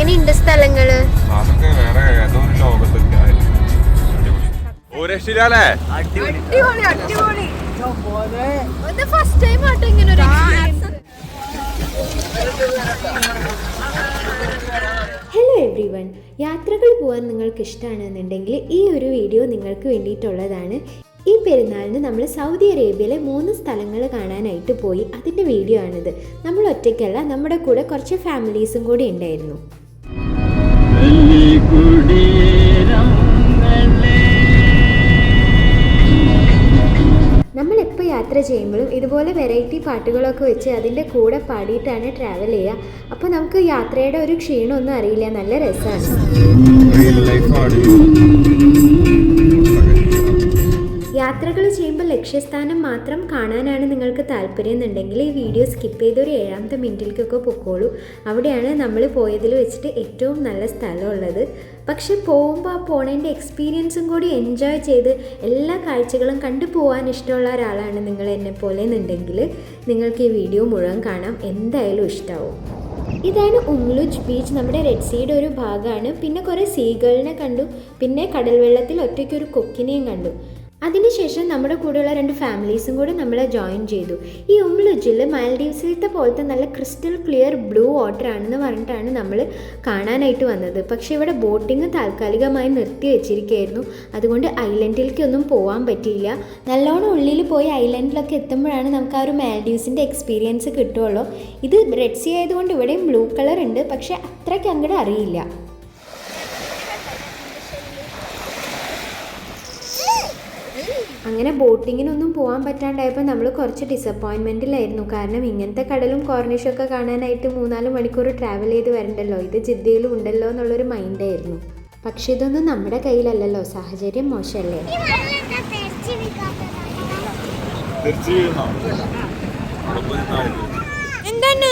എങ്ങനെയുണ്ട് സ്ഥലങ്ങള്? അതൊക്കെ വേറെ ഏതോ ഒരു ലോകത്തൊക്കെ ഫസ്റ്റ് ടൈം ആട്ടോ ഇങ്ങനെ ഒരു ഹലോ എവ്രി വൺ, യാത്രകൾ പോകാൻ നിങ്ങൾക്ക് ഇഷ്ടമാണെന്നുണ്ടെങ്കിൽ ഈ ഒരു വീഡിയോ നിങ്ങൾക്ക് വേണ്ടിയിട്ടുള്ളതാണ്. ഈ പെരുന്നാളിന് നമ്മൾ സൗദി അറേബ്യയിലെ 3 സ്ഥലങ്ങൾ കാണാനായിട്ട് പോയി. അതിൻ്റെ വീഡിയോ ആണിത്. നമ്മൾ ഒറ്റയ്ക്കല്ല, നമ്മുടെ കൂടെ കുറച്ച് ഫാമിലീസും കൂടി ഉണ്ടായിരുന്നു. നമ്മളെപ്പോൾ യാത്ര ചെയ്യുമ്പോഴും ഇതുപോലെ വെറൈറ്റി പാട്ടുകളൊക്കെ വെച്ച് അതിൻ്റെ കൂടെ പാടിയിട്ടാണ് ട്രാവൽ ചെയ്യുക. അപ്പോൾ നമുക്ക് യാത്രയുടെ ഒരു ക്ഷീണമൊന്നും അറിയില്ല, നല്ല രസമാണ്. യാത്രകൾ ചെയ്യുമ്പോൾ ലക്ഷ്യസ്ഥാനം മാത്രം കാണാനാണ് നിങ്ങൾക്ക് താല്പര്യം എന്നുണ്ടെങ്കിൽ ഈ വീഡിയോ സ്കിപ്പ് ചെയ്ത് ഒരു 7ാമത്തെ മിനിറ്റിലേക്കൊക്കെ പൊക്കോളൂ. അവിടെയാണ് നമ്മൾ പോയതിൽ വെച്ചിട്ട് ഏറ്റവും നല്ല സ്ഥലമുള്ളത്. പക്ഷെ പോകുമ്പോൾ ആ പോണതിൻ്റെ എക്സ്പീരിയൻസും കൂടി എൻജോയ് ചെയ്ത് എല്ലാ കാഴ്ചകളും കണ്ടു പോകാൻ ഇഷ്ടമുള്ള ഒരാളാണ് നിങ്ങൾ എന്നെ പോലെ എന്നുണ്ടെങ്കിൽ നിങ്ങൾക്ക് ഈ വീഡിയോ മുഴുവൻ കാണാം, എന്തായാലും ഇഷ്ടമാവും. ഇതാണ് ഉംലുജ് ബീച്ച്, നമ്മുടെ റെഡ് സീയുടെ ഒരു ഭാഗമാണ്. പിന്നെ കുറേ സീഗളിനെ കണ്ടു, പിന്നെ കടൽ വെള്ളത്തിൽ ഒറ്റയ്ക്കൊരു കൊക്കിനെയും കണ്ടു. അതിനുശേഷം നമ്മുടെ കൂടെയുള്ള 2 ഫാമിലീസും കൂടെ നമ്മളെ ജോയിൻ ചെയ്തു. ഈ ഉംലുജിൽ മാൽഡീവ്സിലത്തെ പോലത്തെ നല്ല ക്രിസ്റ്റൽ ക്ലിയർ ബ്ലൂ വാട്ടർ ആണെന്ന് പറഞ്ഞിട്ടാണ് നമ്മൾ കാണാനായിട്ട് വന്നത്. പക്ഷേ ഇവിടെ ബോട്ടിങ് താൽക്കാലികമായി നിർത്തി വെച്ചിരിക്കുകയായിരുന്നു. അതുകൊണ്ട് ഐലൻഡിലേക്കൊന്നും പോകാൻ പറ്റിയില്ല. നല്ലോണം ഉള്ളിൽ പോയി ഐലൻഡിലൊക്കെ എത്തുമ്പോഴാണ് നമുക്ക് ആ ഒരു മാൽഡീവ്സിൻ്റെ എക്സ്പീരിയൻസ് കിട്ടുള്ളൂ. ഇത് റെഡ് സീ ആയതുകൊണ്ട് ഇവിടെയും ബ്ലൂ കളർ ഉണ്ട്, പക്ഷേ അത്രയ്ക്ക് അങ്ങോട്ട് അറിയില്ല. അങ്ങനെ ബോട്ടിങ്ങിനൊന്നും പോകാൻ പറ്റാണ്ടായപ്പോൾ നമ്മൾ കുറച്ച് ഡിസപ്പോയിൻമെൻറ്റിലായിരുന്നു. കാരണം ഇങ്ങനത്തെ കടലും കോർണിഷൊക്കെ കാണാനായിട്ട് 3-4 മണിക്കൂർ ട്രാവൽ ചെയ്ത് വരണ്ടല്ലോ, ഇത് ജിദ്ദയിലും ഉണ്ടല്ലോ എന്നുള്ളൊരു മൈൻഡായിരുന്നു. പക്ഷെ ഇതൊന്നും നമ്മുടെ കയ്യിലല്ലല്ലോ, സാഹചര്യം മോശമല്ലേ. എന്താണ്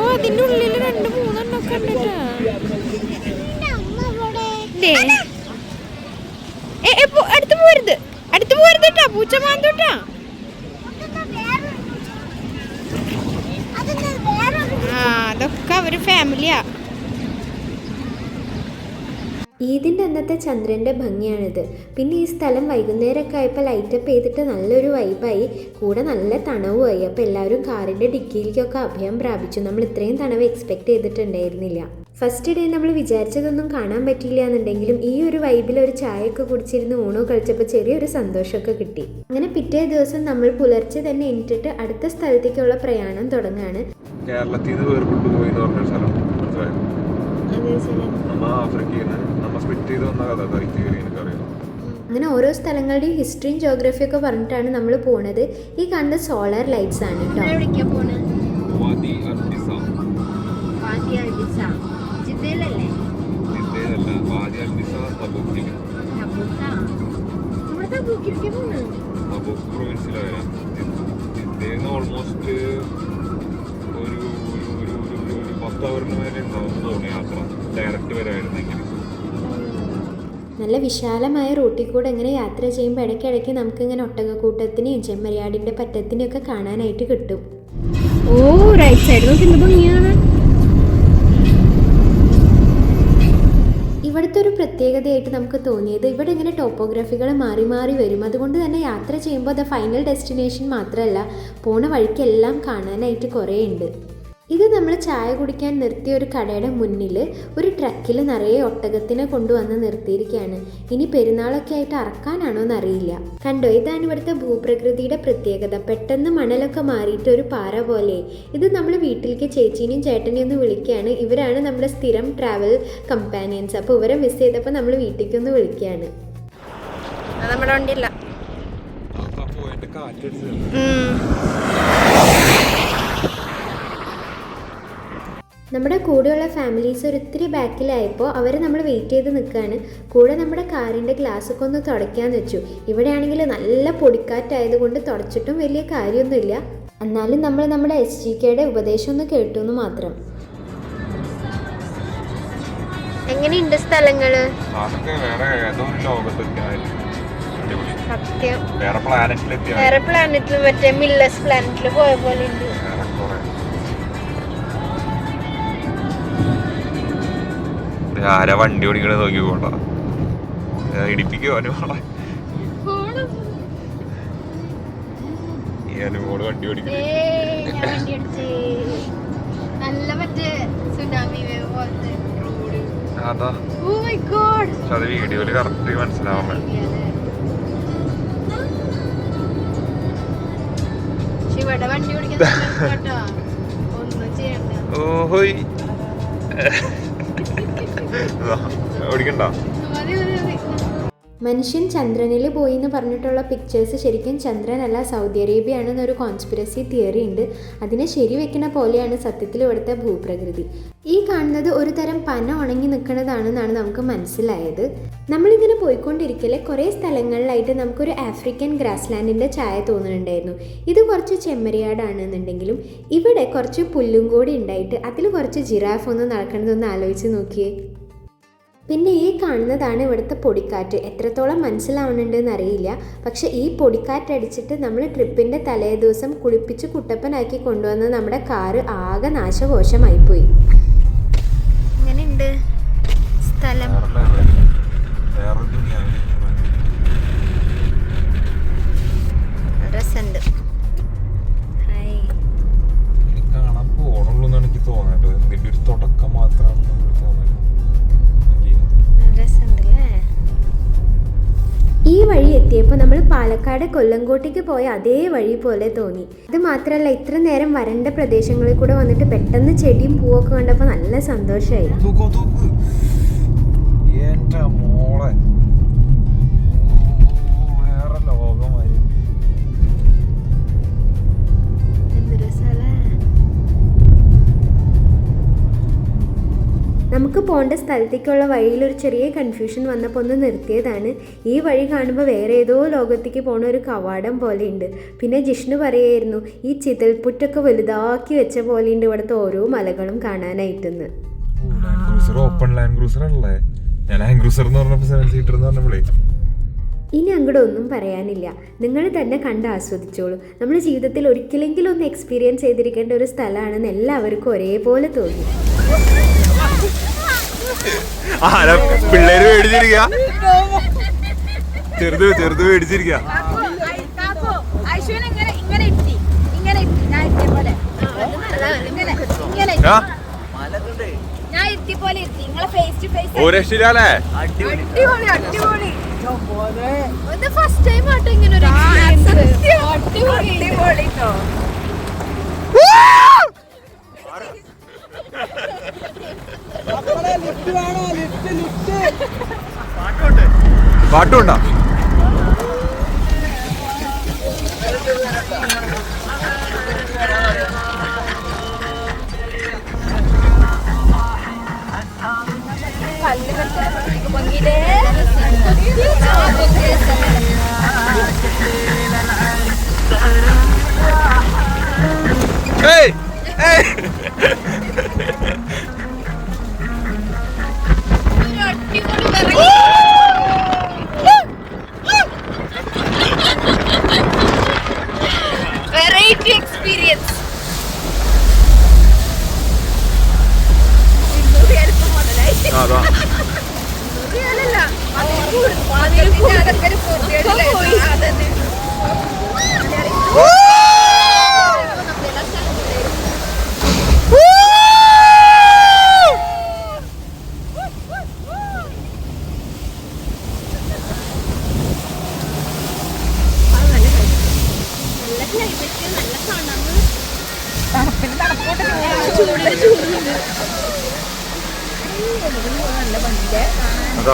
അതിന്റെ ഉള്ളിൽ 2-3 ഒക്കെ അടുത്ത് പോരുത് കേട്ടാ, പൂച്ച മാന്തോട്ടാ. അതൊക്കെ അവര് ഫാമിലിയാ. ഈദിൻ്റെ അന്നത്തെ ചന്ദ്രൻ്റെ ഭംഗിയാണിത്. പിന്നെ ഈ സ്ഥലം വൈകുന്നേരമൊക്കെ ആയപ്പോൾ ലൈറ്റപ്പ് ചെയ്തിട്ട് നല്ലൊരു വൈബായി, കൂടെ നല്ല തണവുമായി. അപ്പോൾ എല്ലാവരും കാറിൻ്റെ ഡിക്കിയിലേക്കൊക്കെ അഭയം പ്രാപിച്ചു. നമ്മൾ ഇത്രയും തണവ് എക്സ്പെക്റ്റ് ചെയ്തിട്ടുണ്ടായിരുന്നില്ല. ഫസ്റ്റ് ഡേ നമ്മൾ വിചാരിച്ചതൊന്നും കാണാൻ പറ്റിയില്ല എന്നുണ്ടെങ്കിലും ഈ ഒരു വൈബിൽ ഒരു ചായയൊക്കെ കുടിച്ചിരുന്ന് ഊണോ കഴിച്ചപ്പോൾ ചെറിയൊരു സന്തോഷമൊക്കെ കിട്ടി. അങ്ങനെ പിറ്റേ ദിവസം നമ്മൾ പുലർച്ചെ തന്നെ എണീറ്റിട്ട് അടുത്ത സ്ഥലത്തേക്കുള്ള പ്രയാണം തുടങ്ങുകയാണ്. കേരളത്തിൽ നിന്ന് വേർപെട്ടു പോയി എന്ന് പറഞ്ഞ സ്ഥലം അങ്ങനെ ഓരോ സ്ഥലങ്ങളുടെയും ഹിസ്റ്ററിയും ജോഗ്രഫിയും ഒക്കെ പറഞ്ഞിട്ടാണ് നമ്മൾ പോണത്. ഈ കണ്ട സോളാർ ലൈറ്റ്സ് ആണ് കേട്ടോ. ഓൾമോസ്റ്റ് ഒരു 10 അവറിന് വരെ ഉണ്ടാവുമെന്ന് തോന്നുന്നു യാത്ര, ഡയറക്റ്റ് വരായിരുന്നെങ്കിൽ. നല്ല വിശാലമായ റൂട്ടിൽ കൂടെ ഇങ്ങനെ യാത്ര ചെയ്യുമ്പോൾ ഇടയ്ക്കിടയ്ക്ക് നമുക്കിങ്ങനെ ഒട്ടകക്കൂട്ടത്തിനെയും ചെമ്മരിയാടിൻ്റെ പറ്റത്തിനെയും ഒക്കെ കാണാനായിട്ട് കിട്ടും. ഓ റൈറ്റ് സൈഡ് നോക്കി എന്ത് ഭംഗിയാണ്. ഇവിടുത്തെ ഒരു പ്രത്യേകതയായിട്ട് നമുക്ക് തോന്നിയത് ഇവിടെ ഇങ്ങനെ ടോപ്പോഗ്രാഫികൾ മാറി മാറി വരും. അതുകൊണ്ട് തന്നെ യാത്ര ചെയ്യുമ്പോൾ അത് ഫൈനൽ ഡെസ്റ്റിനേഷൻ മാത്രമല്ല, പോണ വഴിക്കെല്ലാം കാണാനായിട്ട് കുറേ ഉണ്ട്. ഇത് നമ്മൾ ചായ കുടിക്കാൻ നിർത്തിയ ഒരു കടയുടെ മുന്നിൽ ഒരു ട്രക്കിൽ നിറയെ ഒട്ടകത്തിനെ കൊണ്ടുവന്ന് നിർത്തിയിരിക്കുകയാണ്. ഇനി പെരുന്നാളൊക്കെ ആയിട്ട് അറക്കാനാണോ എന്നറിയില്ല. കണ്ടോ, ഇതാണ് ഇവിടുത്തെ ഭൂപ്രകൃതിയുടെ പ്രത്യേകത. പെട്ടെന്ന് മണലൊക്കെ മാറിയിട്ട് ഒരു പാറ പോലെ. ഇത് നമ്മൾ വീട്ടിലേക്ക് ചേച്ചീനെയും ചേട്ടനെയും ഒന്ന് വിളിക്കുകയാണ്. ഇവരാണ് നമ്മുടെ സ്ഥിരം ട്രാവൽ കമ്പാനിയൻസ്. അപ്പോൾ ഇവരെ മിസ് ചെയ്തപ്പോൾ നമ്മൾ വീട്ടിലേക്കൊന്ന് വിളിക്കുകയാണ്. നമ്മുടെ വണ്ടിയില്ല. നമ്മുടെ കൂടെയുള്ള ഫാമിലീസ് ഒരിത്തിരി ബാക്കിലായപ്പോൾ അവർ നമ്മൾ വെയിറ്റ് ചെയ്ത് നിൽക്കുകയാണ്. കൂടെ നമ്മുടെ കാറിൻ്റെ ഗ്ലാസ്സൊക്കെ ഒന്ന് തുടയ്ക്കാന്ന് വെച്ചു. ഇവിടെയാണെങ്കിൽ നല്ല പൊടിക്കാറ്റായതുകൊണ്ട് തുടച്ചിട്ടും വലിയ കാര്യമൊന്നുമില്ല. എന്നാലും നമ്മൾ നമ്മുടെ SGKയുടെ ഉപദേശം ഒന്ന് കേട്ടു എന്ന് മാത്രം. എങ്ങനെയുണ്ട് സ്ഥലങ്ങള്? വേറെ ഏതോ ലോകത്തൊക്കെ സത്യം വേറെ പ്ലാനറ്റിലെത്തിയ വേറെ പ്ലാനറ്റിൽ മറ്റേ മില്ലസ് പ്ലാനറ്റിൽ പോയ പോലെ ഉണ്ട്. ആരാ വണ്ടി ഓടിക്കണേ നോക്കി പോണ്ട ഇടിപ്പിക്കുവാനും വണ്ടി ഓടിക്കണേ നല്ല മറ്റേ സുനാമി വേവ് പോലത്തെ റോഡ്. അതാ ഓ മൈ ഗോഡ്. അത് വീഡിയോയില് കറക്റ്റ് മനസ്സിലാവണേ. ഇവിടെ വണ്ടി ഓടിക്കാൻ ഒന്നും ചെയ്യണ്ട. ഓഹോയ് ഓടിക്കണ്ട. മനുഷ്യൻ ചന്ദ്രനിൽ പോയി എന്ന് പറഞ്ഞിട്ടുള്ള പിക്ചേഴ്സ് ശരിക്കും ചന്ദ്രനല്ല സൗദി അറേബ്യ ആണെന്നൊരു കോൺസ്പിറസി തിയറി ഉണ്ട്. അതിനെ ശരിവെക്കുന്ന പോലെയാണ് സത്യത്തിൽ ഇവിടുത്തെ ഭൂപ്രകൃതി. ഈ കാണുന്നത് ഒരു തരം പന ഉണങ്ങി നിൽക്കുന്നതാണെന്നാണ് നമുക്ക് മനസ്സിലായത്. നമ്മളിങ്ങനെ പോയിക്കൊണ്ടിരിക്കലെ കുറേ സ്ഥലങ്ങളിലായിട്ട് നമുക്കൊരു ആഫ്രിക്കൻ ഗ്രാസ് ലാൻഡിൻ്റെ ഛായ തോന്നുന്നുണ്ടായിരുന്നു. ഇത് കുറച്ച് ചെമ്മരിയാടാണെന്നുണ്ടെങ്കിലും ഇവിടെ കുറച്ച് പുല്ലും കൂടി ഉണ്ടായിട്ട് അതിൽ കുറച്ച് ജിറാഫ് ഒന്ന് നടക്കണതൊന്ന് ആലോചിച്ച് നോക്കിയേ. പിന്നെ ഈ കാണുന്നതാണ് ഇവിടുത്തെ പൊടിക്കാറ്റ്. എത്രത്തോളം മനസ്സിലാവുന്നുണ്ടെന്ന് അറിയില്ല. പക്ഷെ ഈ പൊടിക്കാറ്റടിച്ചിട്ട് നമ്മൾ ട്രിപ്പിൻ്റെ തലേ ദിവസം കുളിപ്പിച്ച് കുട്ടപ്പനാക്കി കൊണ്ടുവന്ന നമ്മുടെ കാറ് ആകെ നാശകോശമായിപ്പോയി. ഇങ്ങനെയുണ്ട് സ്ഥലം. രസമുണ്ട്. കാണാൻ പോകണുള്ളൂ എനിക്ക് തോന്നുന്നത്. ഇതിന്റെ ഒരു തുടക്കം മാത്രമാണ് തോന്നുന്നത്. ഈ വഴി എത്തിയപ്പോൾ നമ്മൾ പാലക്കാട് കൊല്ലങ്കോട്ടേക്ക് പോയ അതേ വഴി പോലെ തോന്നി. അത് മാത്രമല്ല ഇത്ര നേരം വരണ്ട പ്രദേശങ്ങളിൽ കൂടെ വന്നിട്ട് പെട്ടെന്ന് ചെടിയും പൂവൊക്കെ കണ്ടപ്പോൾ നല്ല സന്തോഷമായി. നമുക്ക് പോകേണ്ട സ്ഥലത്തേക്കുള്ള വഴിയിൽ ഒരു ചെറിയ കൺഫ്യൂഷൻ വന്നപ്പോൾ ഒന്ന് നിർത്തിയതാണ്. ഈ വഴി കാണുമ്പോൾ വേറെ ഏതോ ലോകത്തേക്ക് പോണ ഒരു കവാടം പോലെയുണ്ട്. പിന്നെ ജിഷ്ണു പറയായിരുന്നു ഈ ചിതൽപുറ്റൊക്കെ വലുതാക്കി വെച്ച പോലെയുണ്ട് ഇവിടുത്തെ ഓരോ മലകളും കാണാനായിട്ടെന്ന്. ഓപ്പൺ ലാൻഡ് ക്രൂസർ അല്ലേ? ഞാൻ ലാൻഡ് ക്രൂസർ എന്ന് പറഞ്ഞപ്പോൾ 7 സീറ്റർ എന്ന് പറഞ്ഞപ്പോഴേ ഇനി അങ്ങോട്ട് ഒന്നും പറയാനില്ല. നിങ്ങൾ തന്നെ കണ്ട് ആസ്വദിച്ചോളൂ. നമ്മുടെ ജീവിതത്തിൽ ഒരിക്കലെങ്കിലും ഒന്ന് എക്സ്പീരിയൻസ് ചെയ്തിരിക്കേണ്ട ഒരു സ്ഥലമാണെന്ന് എല്ലാവർക്കും ഒരേപോലെ തോന്നി. പിള്ളേര് മേടിച്ചിരിക്ക, ചെറുത് മേടിച്ചിരിക്ക. ഒരു രക്ഷയില്ലേ? ഫസ്റ്റ് ടൈം ആട്ടോ ഇങ്ങനെ ഒരു പാട്ടുണ്ടോ? Variety experience. അതാ അതാ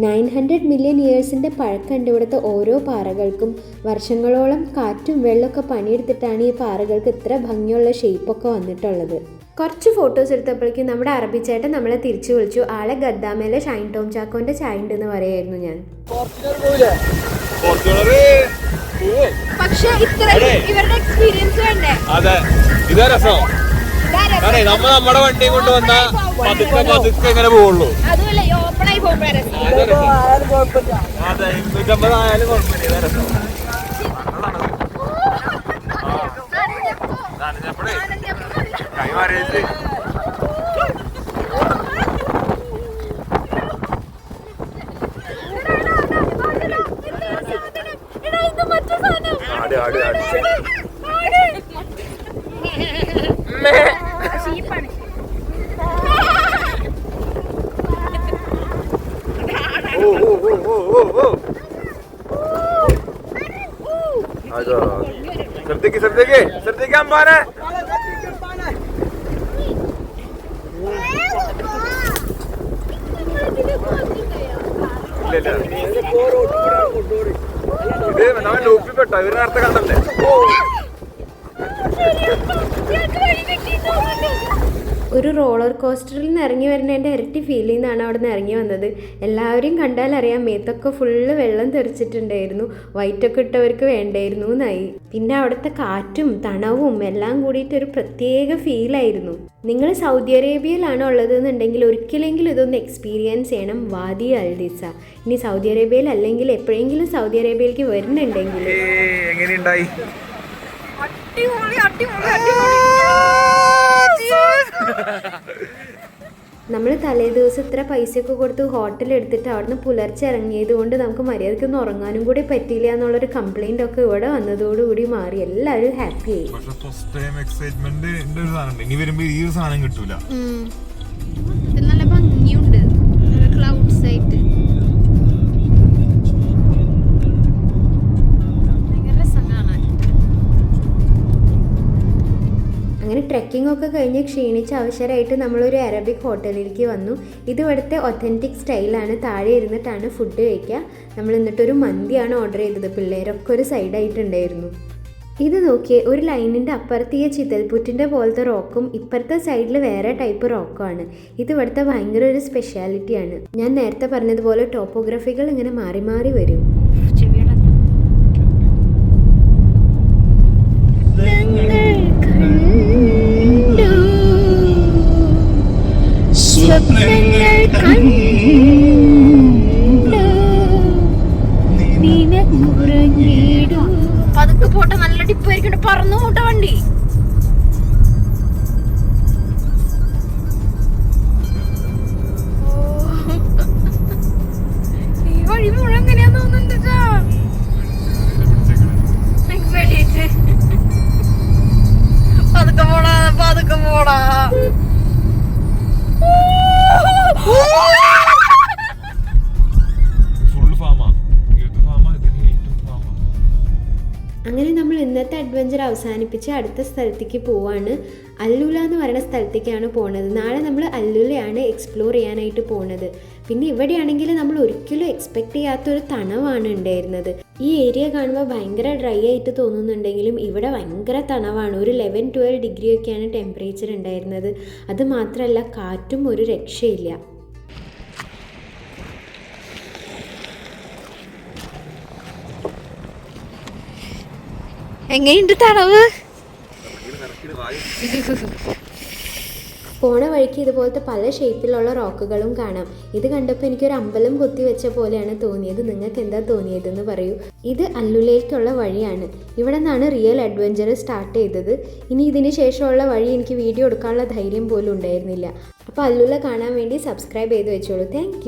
900 മില്യൺ ഇയേഴ്സിൻ്റെ പഴക്കമുണ്ട് ഇവിടുത്തെ ഓരോ പാറകൾക്കും. വർഷങ്ങളോളം കാറ്റും വെള്ളമൊക്കെ പണിയെടുത്തിട്ടാണ് ഈ പാറകൾക്ക് ഇത്ര ഭംഗിയുള്ള ഷേപ്പൊക്കെ വന്നിട്ടുള്ളത്. കുറച്ച് ഫോട്ടോസ് എടുത്തപ്പോഴേക്കും നമ്മുടെ അറബി ചേട്ടൻ നമ്മളെ തിരിച്ചു വിളിച്ചു. ആളെ ഗദ്ദാമേലെ ഷൈൻ ടോം ചാക്കോന്റെ ചായ ഉണ്ടെന്ന് പറയായിരുന്നു ഞാൻ. പക്ഷെ ഇവരുടെ എക്സ്പീരിയൻസ് വേണ്ടേ? അതെ, ഇതാ രസം. നമ്മുടെ വണ്ടി കൊണ്ടുവന്ന പതുക്കെ പതുക്കെ ഇങ്ങനെ പോവുള്ളൂ. അതുമല്ല ഓപ്പണായി പോകുമ്പോഴേ അതെ 250 ആയാലും കുഴപ്പമില്ല. രസം കൈ മാറിയിട്ട് ശ്രദ്ധിക്കാൻ പോരെ. ഇത് നമ്മൾ ലൂപ്പിൽ പെട്ടോ, ഇവര് നേരത്തെ കണ്ടല്ലേ. ഒരു റോളർ കോസ്റ്ററിൽ നിന്ന് ഇറങ്ങി വരുന്നതിൻ്റെ ഇരട്ടി ഫീൽ ചെയ്യുന്നതാണ് അവിടെ നിന്ന് ഇറങ്ങി വന്നത്. എല്ലാവരെയും കണ്ടാൽ അറിയാം മേത്തൊക്കെ ഫുള്ള് വെള്ളം തെറിച്ചിട്ടുണ്ടായിരുന്നു. വൈറ്റൊക്കെ ഇട്ടവർക്ക് വേണ്ടായിരുന്നു എന്നായി. പിന്നെ അവിടുത്തെ കാറ്റും തണവും എല്ലാം കൂടിയിട്ട് ഒരു പ്രത്യേക ഫീലായിരുന്നു. നിങ്ങൾ സൗദി അറേബ്യയിലാണ് ഉള്ളതെന്നുണ്ടെങ്കിൽ ഒരിക്കലെങ്കിലും ഇതൊന്ന് എക്സ്പീരിയൻസ് ചെയ്യണം, വാദി അൽദിസ. ഇനി സൗദി അറേബ്യയിൽ അല്ലെങ്കിൽ എപ്പോഴെങ്കിലും സൗദി അറേബ്യയിലേക്ക് വരുന്നുണ്ടെങ്കിൽ എങ്ങനെയുണ്ടായി? നമ്മൾ തലേ ദിവസം ഇത്ര പൈസയൊക്കെ കൊടുത്ത് ഹോട്ടൽ എടുത്തിട്ട് അവിടുന്ന് പുലർച്ചെ ഇറങ്ങിയത് കൊണ്ട് നമുക്ക് മര്യാദയ്ക്കൊന്നും ഉറങ്ങാനും കൂടി പറ്റിയില്ല എന്നുള്ളൊരു കംപ്ലൈൻ്റ് ഒക്കെ ഇവിടെ വന്നതോടുകൂടി മാറി. എല്ലാവരും ഹാപ്പിയായി. ഇനി വരുമ്പോ ഈ സാധനം കിട്ടൂല. നല്ല ഭംഗിയുണ്ട്, ക്ലൗഡ്സ് ആയിട്ട് അങ്ങനെ ട്രെക്കിംഗ് ഒക്കെ കഴിഞ്ഞ് ക്ഷീണിച്ച് അവശരായിട്ട് നമ്മളൊരു അറബിക് ഹോട്ടലിലേക്ക് വന്നു. ഇത് ഇവിടുത്തെ ഒത്തൻറ്റിക് സ്റ്റൈലാണ്. താഴെ ഇരുന്നിട്ടാണ് ഫുഡ് കഴിക്കുക. നമ്മൾ എന്നിട്ടൊരു മന്തിയാണ് ഓർഡർ ചെയ്തത്. പിള്ളേരൊക്കെ ഒരു സൈഡായിട്ടുണ്ടായിരുന്നു. ഇത് നോക്കിയേ, ഒരു ലൈനിൻ്റെ അപ്പുറത്ത് ഈ ചിതൽപുറ്റിൻ്റെ പോലത്തെ റോക്കും ഇപ്പുറത്തെ സൈഡിൽ വേറെ ടൈപ്പ് റോക്കുമാണ്. ഇത് ഇവിടുത്തെ ഭയങ്കര ഒരു സ്പെഷ്യാലിറ്റിയാണ്. ഞാൻ നേരത്തെ പറഞ്ഞതുപോലെ ടോപ്പോഗ്രഫികൾ ഇങ്ങനെ മാറി മാറി വരും. പതുക്കെ പോട്ടെ, നല്ല ടിപ്പായിരിക്കും. പറന്നു പോട്ടെ വണ്ടി. ഈ വഴി മുഴുവൻ എങ്ങനെയാ തോന്നുന്നുണ്ട്. പതുക്കെ പോടാ, പതുക്കെ പോടാ. അങ്ങനെ നമ്മൾ ഇന്നത്തെ അഡ്വഞ്ചർ അവസാനിപ്പിച്ച് അടുത്ത സ്ഥലത്തേക്ക് പോവാണ്. അല്ലുല എന്ന് പറയുന്ന സ്ഥലത്തേക്കാണ് പോണത്. നാളെ നമ്മൾ അല്ലുലയാണ് എക്സ്പ്ലോർ ചെയ്യാനായിട്ട് പോണത്. പിന്നെ ഇവിടെയാണെങ്കിൽ നമ്മൾ ഒരിക്കലും എക്സ്പെക്റ്റ് ചെയ്യാത്തൊരു തണവാണ് ഉണ്ടായിരുന്നത്. ഈ ഏരിയ കാണുമ്പോൾ ഭയങ്കര ഡ്രൈ ആയിട്ട് തോന്നുന്നുണ്ടെങ്കിലും ഇവിടെ ഭയങ്കര തണവാണ്. ഒരു 11-12 ഡിഗ്രി ഒക്കെയാണ് ടെമ്പറേച്ചർ ഉണ്ടായിരുന്നത്. അത് മാത്രമല്ല കാറ്റും ഒരു രക്ഷയില്ല. എങ്ങനെയുണ്ട് തണവ്? പോണ വഴിക്ക് ഇതുപോലത്തെ പല ഷേപ്പിലുള്ള റോക്കുകളും കാണാം. ഇത് കണ്ടപ്പോൾ എനിക്കൊരു അമ്പലം കൊത്തി വെച്ച പോലെയാണ് തോന്നിയത്. നിങ്ങൾക്ക് എന്താ തോന്നിയതെന്ന് പറയൂ. ഇത് അല്ലുലയിലേക്കുള്ള വഴിയാണ്. ഇവിടെ നിന്നാണ് റിയൽ അഡ്വഞ്ചർ സ്റ്റാർട്ട് ചെയ്തത്. ഇനി ഇതിന് ശേഷമുള്ള വഴി എനിക്ക് വീഡിയോ എടുക്കാനുള്ള ധൈര്യം പോലും ഉണ്ടായിരുന്നില്ല. അപ്പോൾ അല്ലുല കാണാൻ വേണ്ടി സബ്സ്ക്രൈബ് ചെയ്ത് വെച്ചോളൂ. താങ്ക്